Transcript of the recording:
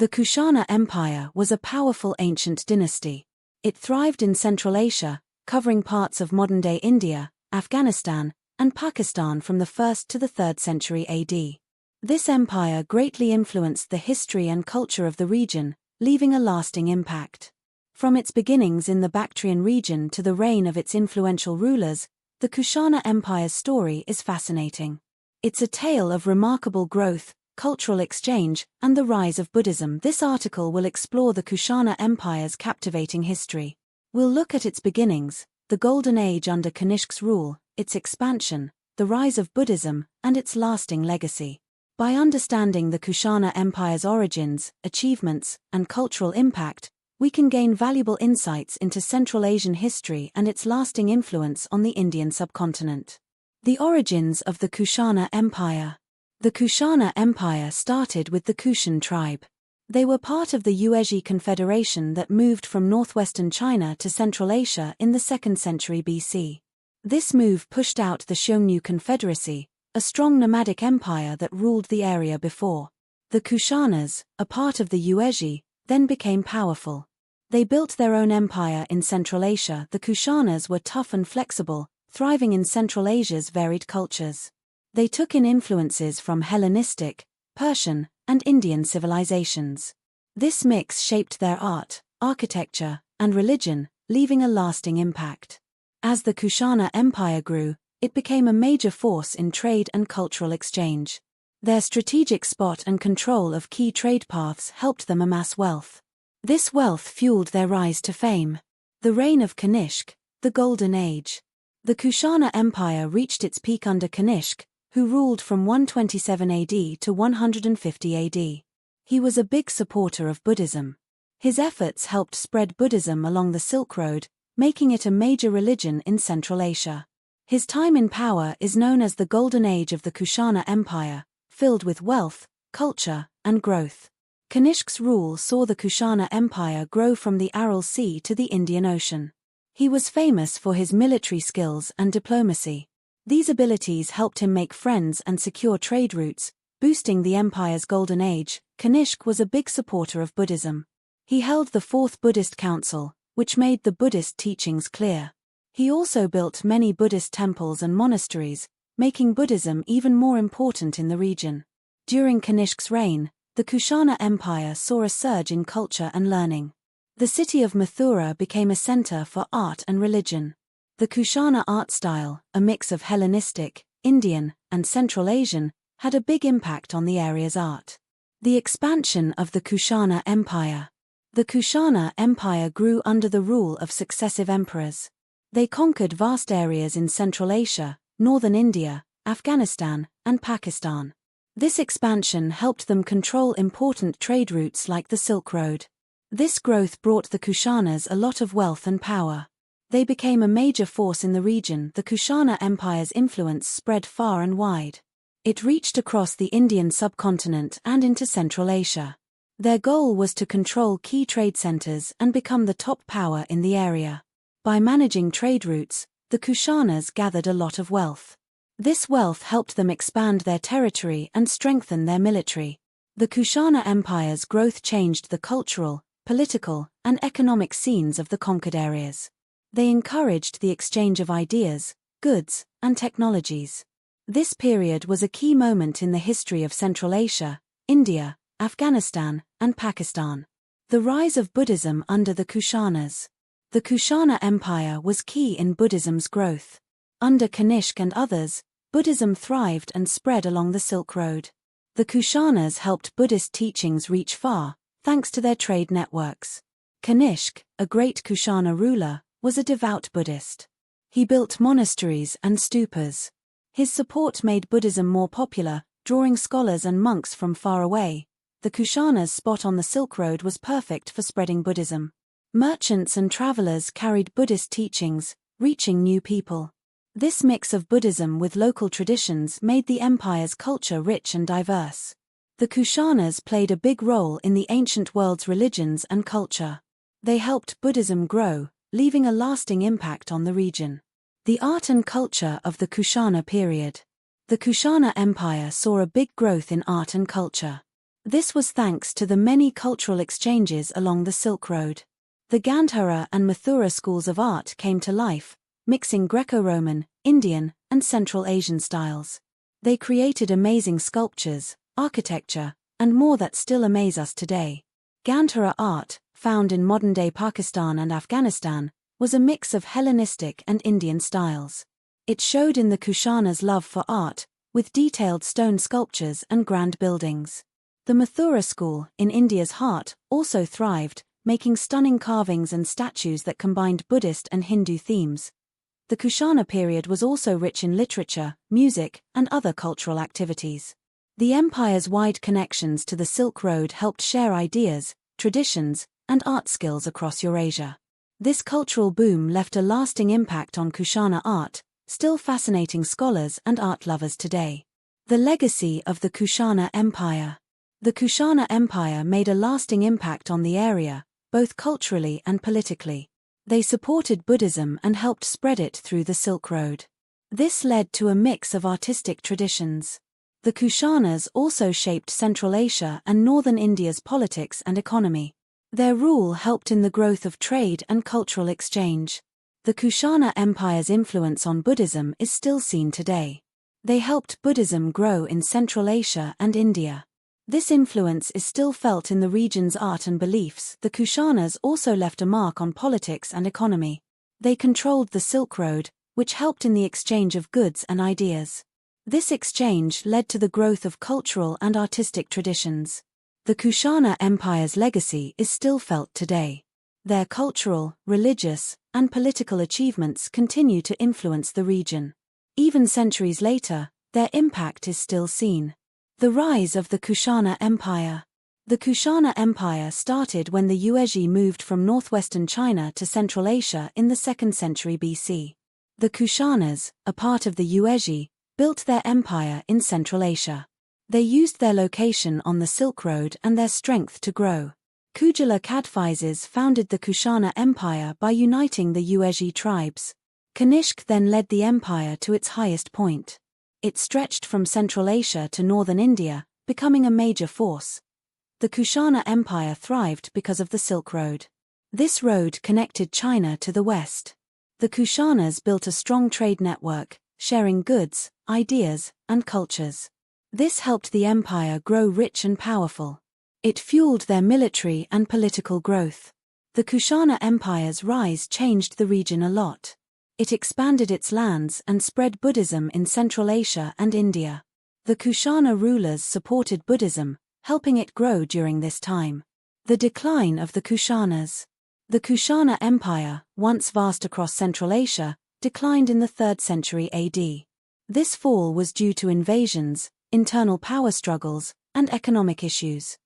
The Kushana Empire was a powerful ancient dynasty. It thrived in Central Asia, covering parts of modern-day India, Afghanistan, and Pakistan from the 1st to the 3rd century AD. This empire greatly influenced the history and culture of the region, leaving a lasting impact. From its beginnings in the Bactrian region to the reign of its influential rulers, the Kushana Empire's story is fascinating. It's a tale of remarkable growth, cultural exchange, and the rise of Buddhism. This article will explore the Kushana Empire's captivating history. We'll look at its beginnings, the Golden Age under Kanishka's rule, its expansion, the rise of Buddhism, and its lasting legacy. By understanding the Kushana Empire's origins, achievements, and cultural impact, we can gain valuable insights into Central Asian history and its lasting influence on the Indian subcontinent. The origins of the Kushana Empire. The Kushana Empire started with the Kushan tribe. They were part of the Yuezhi Confederation that moved from northwestern China to Central Asia in the 2nd century BC. This move pushed out the Xiongnu Confederacy, a strong nomadic empire that ruled the area before. The Kushanas, a part of the Yuezhi, then became powerful. They built their own empire in Central Asia. The Kushanas were tough and flexible, thriving in Central Asia's varied cultures. They took in influences from Hellenistic, Persian, and Indian civilizations. This mix shaped their art, architecture, and religion, leaving a lasting impact. As the Kushana Empire grew, it became a major force in trade and cultural exchange. Their strategic spot and control of key trade paths helped them amass wealth. This wealth fueled their rise to fame. The Reign of Kanishka, the Golden Age. The Kushana Empire reached its peak under Kanishka, who ruled from 127 AD to 150 AD. He was a big supporter of Buddhism. His efforts helped spread Buddhism along the Silk Road, making it a major religion in Central Asia. His time in power is known as the Golden Age of the Kushana Empire, filled with wealth, culture, and growth. Kanishka's rule saw the Kushana Empire grow from the Aral Sea to the Indian Ocean. He was famous for his military skills and diplomacy. These abilities helped him make friends and secure trade routes, boosting the empire's golden age. Kanishka was a big supporter of Buddhism. He held the Fourth Buddhist Council, which made the Buddhist teachings clear. He also built many Buddhist temples and monasteries, making Buddhism even more important in the region. During Kanishka's reign, the Kushana Empire saw a surge in culture and learning. The city of Mathura became a center for art and religion. The Kushana art style, a mix of Hellenistic, Indian, and Central Asian, had a big impact on the area's art. The expansion of the Kushana Empire. The Kushana Empire grew under the rule of successive emperors. They conquered vast areas in Central Asia, northern India, Afghanistan, and Pakistan. This expansion helped them control important trade routes like the Silk Road. This growth brought the Kushanas a lot of wealth and power. They became a major force in the region. The Kushana Empire's influence spread far and wide. It reached across the Indian subcontinent and into Central Asia. Their goal was to control key trade centers and become the top power in the area. By managing trade routes, the Kushanas gathered a lot of wealth. This wealth helped them expand their territory and strengthen their military. The Kushana Empire's growth changed the cultural, political, and economic scenes of the conquered areas. They encouraged the exchange of ideas, goods, and technologies. This period was a key moment in the history of Central Asia, India, Afghanistan, and Pakistan. The rise of Buddhism under the Kushanas. The Kushana Empire was key in Buddhism's growth. Under Kanishka and others, Buddhism thrived and spread along the Silk Road. The Kushanas helped Buddhist teachings reach far, thanks to their trade networks. Kanishka, a great Kushana ruler, was a devout Buddhist. He built monasteries and stupas. His support made Buddhism more popular, drawing scholars and monks from far away. The Kushana's spot on the Silk Road was perfect for spreading Buddhism. Merchants and travelers carried Buddhist teachings, reaching new people. This mix of Buddhism with local traditions made the empire's culture rich and diverse. The Kushanas played a big role in the ancient world's religions and culture. They helped Buddhism grow, leaving a lasting impact on the region. The art and culture of the Kushana period. The Kushana Empire saw a big growth in art and culture. This was thanks to the many cultural exchanges along the Silk Road. The Gandhara and Mathura schools of art came to life, mixing Greco-Roman, Indian, and Central Asian styles. They created amazing sculptures, architecture, and more that still amaze us today. Gandhara art, found in modern-day Pakistan and Afghanistan, was a mix of Hellenistic and Indian styles. It showed in the Kushanas' love for art, with detailed stone sculptures and grand buildings. The Mathura school, in India's heart, also thrived, making stunning carvings and statues that combined Buddhist and Hindu themes. The Kushana period was also rich in literature, music, and other cultural activities. The empire's wide connections to the Silk Road helped share ideas, traditions, and art skills across Eurasia. This cultural boom left a lasting impact on Kushana art, still fascinating scholars and art lovers today. The legacy of the Kushana Empire. The Kushana Empire made a lasting impact on the area, both culturally and politically. They supported Buddhism and helped spread it through the Silk Road. This led to a mix of artistic traditions. The Kushanas also shaped Central Asia and northern India's politics and economy. Their rule helped in the growth of trade and cultural exchange. The Kushana Empire's influence on Buddhism is still seen today. They helped Buddhism grow in Central Asia and India. This influence is still felt in the region's art and beliefs. The Kushanas also left a mark on politics and economy. They controlled the Silk Road, which helped in the exchange of goods and ideas. This exchange led to the growth of cultural and artistic traditions. The Kushana Empire's legacy is still felt today. Their cultural, religious, and political achievements continue to influence the region. Even centuries later, their impact is still seen. The rise of the Kushana Empire. The Kushana Empire started when the Yuezhi moved from northwestern China to Central Asia in the 2nd century BC. The Kushanas, a part of the Yuezhi, built their empire in Central Asia. They used their location on the Silk Road and their strength to grow. Kujala Kadphises founded the Kushana Empire by uniting the Yuezhi tribes. Kanishka then led the empire to its highest point. It stretched from Central Asia to northern India, becoming a major force. The Kushana Empire thrived because of the Silk Road. This road connected China to the west. The Kushanas built a strong trade network, sharing goods, ideas, and cultures. This helped the empire grow rich and powerful. It fueled their military and political growth. The Kushana Empire's rise changed the region a lot. It expanded its lands and spread Buddhism in Central Asia and India. The Kushana rulers supported Buddhism, helping it grow during this time. The decline of the Kushanas. The Kushana Empire, once vast across Central Asia, declined in the 3rd century AD. This fall was due to invasions, internal power struggles, and economic issues.